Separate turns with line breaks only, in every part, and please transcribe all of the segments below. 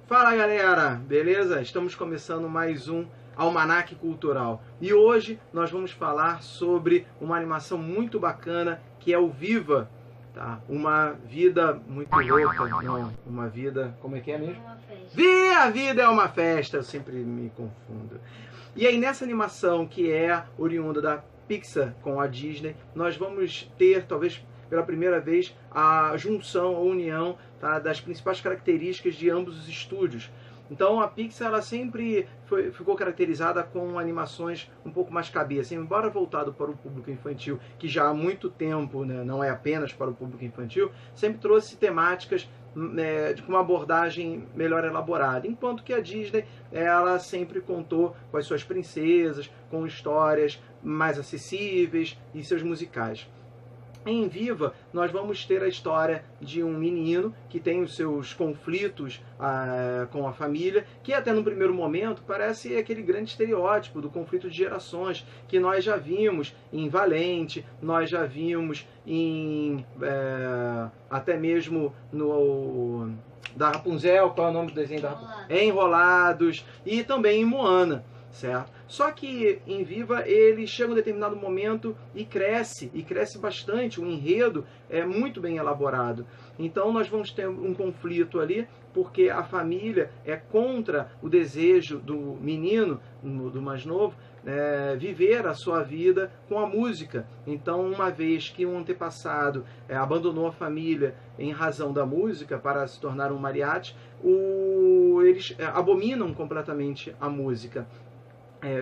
Fala galera, beleza? Estamos começando mais um Almanaque Cultural e hoje nós vamos falar sobre uma animação muito bacana que é o Viva, tá? Uma vida muito louca, não, uma vida, como é que é mesmo?
Uma festa.
A vida é uma festa, eu sempre me confundo. E aí nessa animação que é oriunda da Pixar com a Disney, nós vamos ter talvez pela primeira vez a junção, a união, tá, das principais características de ambos os estúdios. Então a Pixar ela sempre ficou caracterizada com animações um pouco mais cabeça, embora voltado para o público infantil, que já há muito tempo, né, não é apenas para o público infantil, sempre trouxe temáticas com uma abordagem melhor elaborada, enquanto que a Disney ela sempre contou com as suas princesas, com histórias mais acessíveis e seus musicais. Em Viva, nós vamos ter a história de um menino que tem os seus conflitos com a família, que até no primeiro momento parece aquele grande estereótipo do conflito de gerações, que nós já vimos em Valente, nós já vimos em até mesmo no da Rapunzel, qual é o nome do desenho da Rapunzel? Enrolados, e também em Moana. Certo? Só que em Viva ele chega a um determinado momento e cresce bastante, o enredo é muito bem elaborado. Então nós vamos ter um conflito ali, porque a família é contra o desejo do menino, do mais novo, viver a sua vida com a música. Então, uma vez que um antepassado abandonou a família em razão da música para se tornar um mariachi, eles abominam completamente a música.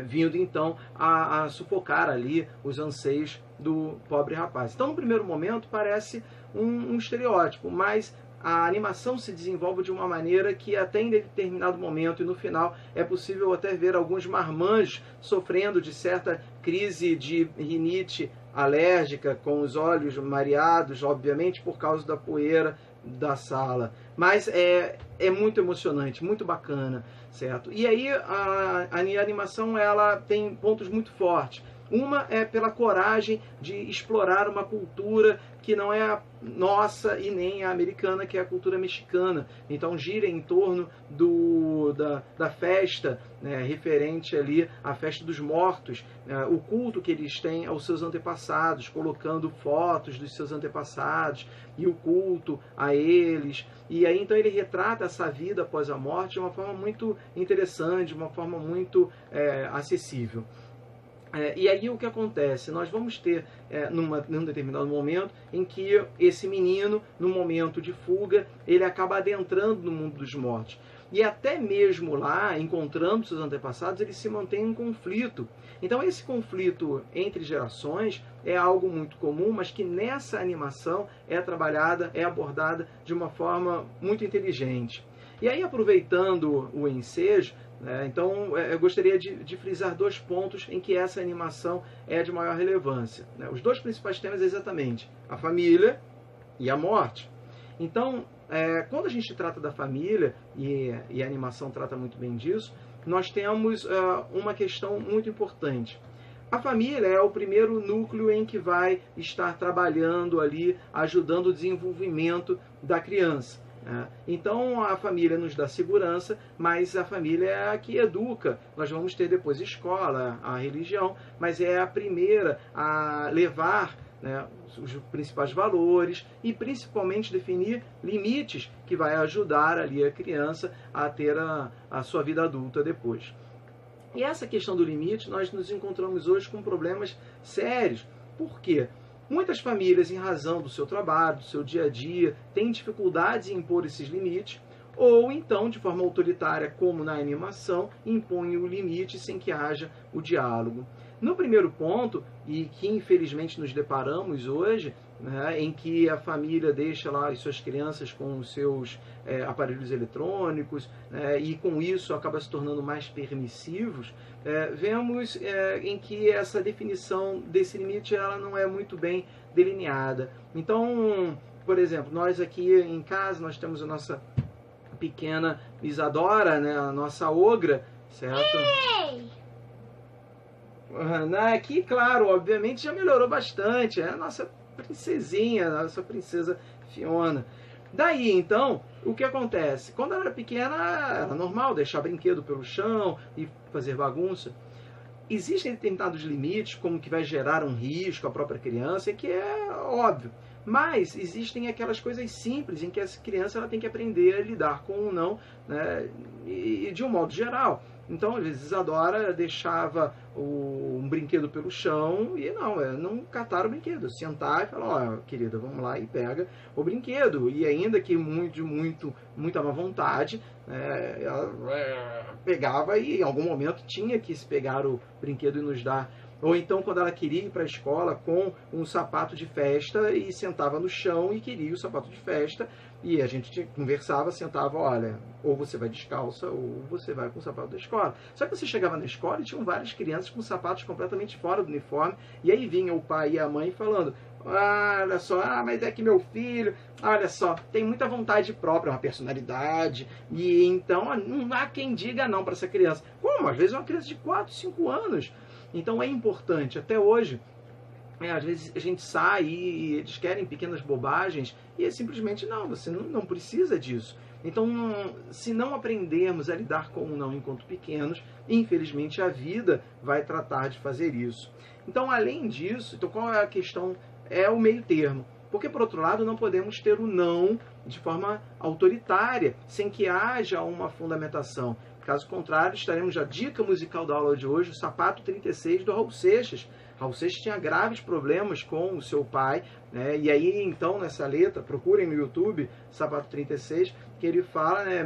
Vindo então a sufocar ali os anseios do pobre rapaz. Então, no primeiro momento, parece um estereótipo, mas a animação se desenvolve de uma maneira que até em determinado momento e no final é possível até ver alguns marmanjos sofrendo de certa crise de rinite alérgica, com os olhos mareados, obviamente por causa da poeira da sala. Mas é muito emocionante, muito bacana, certo? E aí a animação ela tem pontos muito fortes. Uma é pela coragem de explorar uma cultura que não é a nossa e nem a americana, que é a cultura mexicana. Então gira em torno da festa, né, referente ali à festa dos mortos, o culto que eles têm aos seus antepassados, colocando fotos dos seus antepassados e o culto a eles. E aí então ele retrata essa vida após a morte de uma forma muito interessante, de uma forma muito acessível. E aí o que acontece? Nós vamos ter num determinado momento em que esse menino, no momento de fuga, ele acaba adentrando no mundo dos mortos. E até mesmo lá, encontrando seus antepassados, ele se mantém em conflito. Então esse conflito entre gerações é algo muito comum, mas que nessa animação é trabalhada, é abordada de uma forma muito inteligente. E aí, aproveitando o ensejo, então eu gostaria de frisar dois pontos em que essa animação é de maior relevância. Os dois principais temas é exatamente a família e a morte. Então, quando a gente trata da família, e a animação trata muito bem disso, nós temos uma questão muito importante. A família é o primeiro núcleo em que vai estar trabalhando ali, ajudando o desenvolvimento da criança. Então a família nos dá segurança, mas a família é a que educa. Nós vamos ter depois escola, a religião, mas é a primeira a levar, né, os principais valores e principalmente definir limites que vai ajudar ali a criança a ter a sua vida adulta depois. E essa questão do limite, nós nos encontramos hoje com problemas sérios. Por quê? Muitas famílias, em razão do seu trabalho, do seu dia a dia, têm dificuldades em impor esses limites, ou então, de forma autoritária, como na animação, impõem o limite sem que haja o diálogo. No primeiro ponto, e que infelizmente nos deparamos hoje, né, em que a família deixa lá as suas crianças com os seus aparelhos eletrônicos, e com isso acaba se tornando mais permissivos, vemos em que essa definição desse limite ela não é muito bem delineada. Então, por exemplo, nós aqui em casa, nós temos a nossa pequena Isadora, né, a nossa ogra, certo?
Ei!
Aqui, claro, obviamente já melhorou bastante, é a nossa princesinha, a nossa princesa Fiona. Daí, então, o que acontece? Quando ela era pequena, era normal deixar brinquedo pelo chão e fazer bagunça. Existem determinados limites, como que vai gerar um risco à própria criança, que é óbvio. Mas existem aquelas coisas simples em que essa criança ela tem que aprender a lidar com o não, né? E de um modo geral. Então, às vezes, Isadora deixava um brinquedo pelo chão e não catar o brinquedo. Sentar e falar, ó, querida, vamos lá e pega o brinquedo. E ainda que muita má vontade, ela pegava e em algum momento tinha que se pegar o brinquedo e nos dar. Ou então, quando ela queria ir para a escola com um sapato de festa e sentava no chão e queria o sapato de festa, e a gente conversava, sentava, olha, ou você vai descalça ou você vai com o sapato da escola. Só que você chegava na escola e tinham várias crianças com sapatos completamente fora do uniforme, e aí vinha o pai e a mãe falando, olha só, mas é que meu filho, olha só, tem muita vontade própria, uma personalidade, e então não há quem diga não para essa criança. Como? Às vezes é uma criança de 4, 5 anos. Então é importante, até hoje, às vezes a gente sai e eles querem pequenas bobagens e é simplesmente não, você não precisa disso. Então, se não aprendermos a lidar com o não enquanto pequenos, infelizmente a vida vai tratar de fazer isso. Então, além disso, então qual é a questão? É o meio termo. Porque, por outro lado, não podemos ter o não de forma autoritária, sem que haja uma fundamentação. Caso contrário, estaremos na dica musical da aula de hoje, o Sapato 36 do Raul Seixas. Raul Seixas tinha graves problemas com o seu pai, né? E aí, então, nessa letra, procurem no YouTube, Sapato 36, que ele fala, né,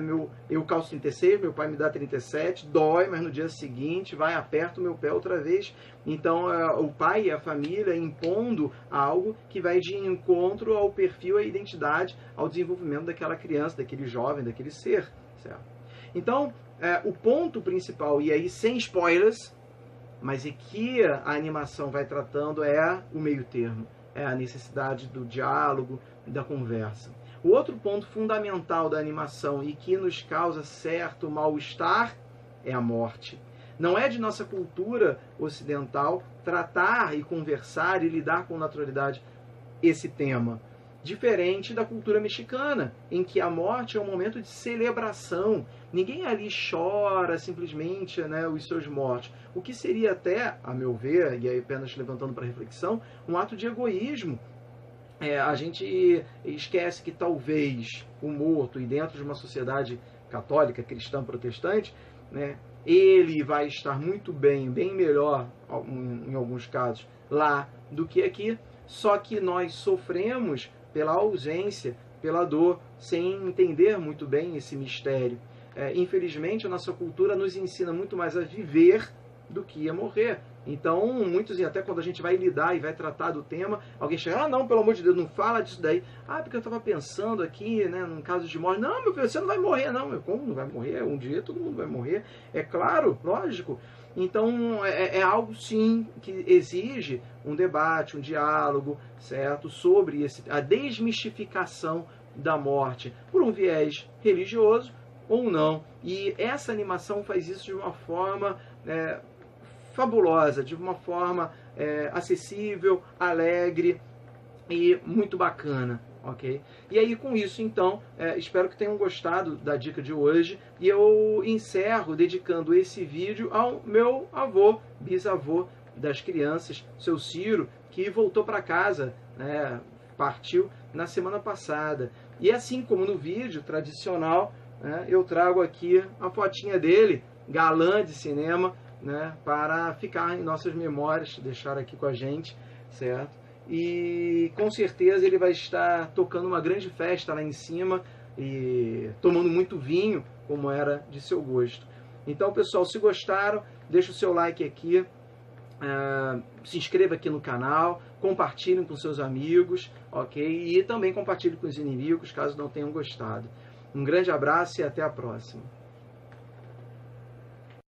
eu calço 36, meu pai me dá 37, dói, mas no dia seguinte vai, aperta o meu pé outra vez. Então, o pai e a família impondo algo que vai de encontro ao perfil, à identidade, ao desenvolvimento daquela criança, daquele jovem, daquele ser, certo? Então, o ponto principal, e aí sem spoilers, mas é que a animação vai tratando é o meio termo, é a necessidade do diálogo, da conversa. O outro ponto fundamental da animação e que nos causa certo mal-estar é a morte. Não é de nossa cultura ocidental tratar e conversar e lidar com naturalidade esse tema. Diferente da cultura mexicana, em que a morte é um momento de celebração. Ninguém ali chora simplesmente, né, os seus mortos. O que seria até, a meu ver, e aí apenas levantando para reflexão, um ato de egoísmo. A gente esquece que talvez o morto, e dentro de uma sociedade católica, cristã, protestante, né, ele vai estar muito bem melhor, em alguns casos, lá do que aqui. Só que nós sofremos pela ausência, pela dor, sem entender muito bem esse mistério. Infelizmente, a nossa cultura nos ensina muito mais a viver do que a morrer. Então, muitos, e até quando a gente vai lidar e vai tratar do tema, alguém chega, não, pelo amor de Deus, não fala disso daí. Porque eu estava pensando aqui, né, num caso de morte. Não, meu filho, você não vai morrer, não. Como não vai morrer? Um dia todo mundo vai morrer. É claro, lógico. Então, é algo, sim, que exige um debate, um diálogo, certo? Sobre a desmistificação da morte, por um viés religioso ou não. E essa animação faz isso de uma forma fabulosa, de uma forma acessível, alegre e muito bacana. Ok? E aí, com isso, então, espero que tenham gostado da dica de hoje. E eu encerro dedicando esse vídeo ao meu avô, bisavô das crianças, seu Ciro, que voltou para casa, né, partiu na semana passada. E assim como no vídeo tradicional, né, eu trago aqui a fotinha dele, galã de cinema, né, para ficar em nossas memórias, deixar aqui com a gente, certo? E com certeza ele vai estar tocando uma grande festa lá em cima e tomando muito vinho, como era de seu gosto. Então, pessoal, se gostaram, deixa o seu like aqui, se inscreva aqui no canal, compartilhem com seus amigos, ok? E também compartilhe com os inimigos, caso não tenham gostado. Um grande abraço e até a próxima.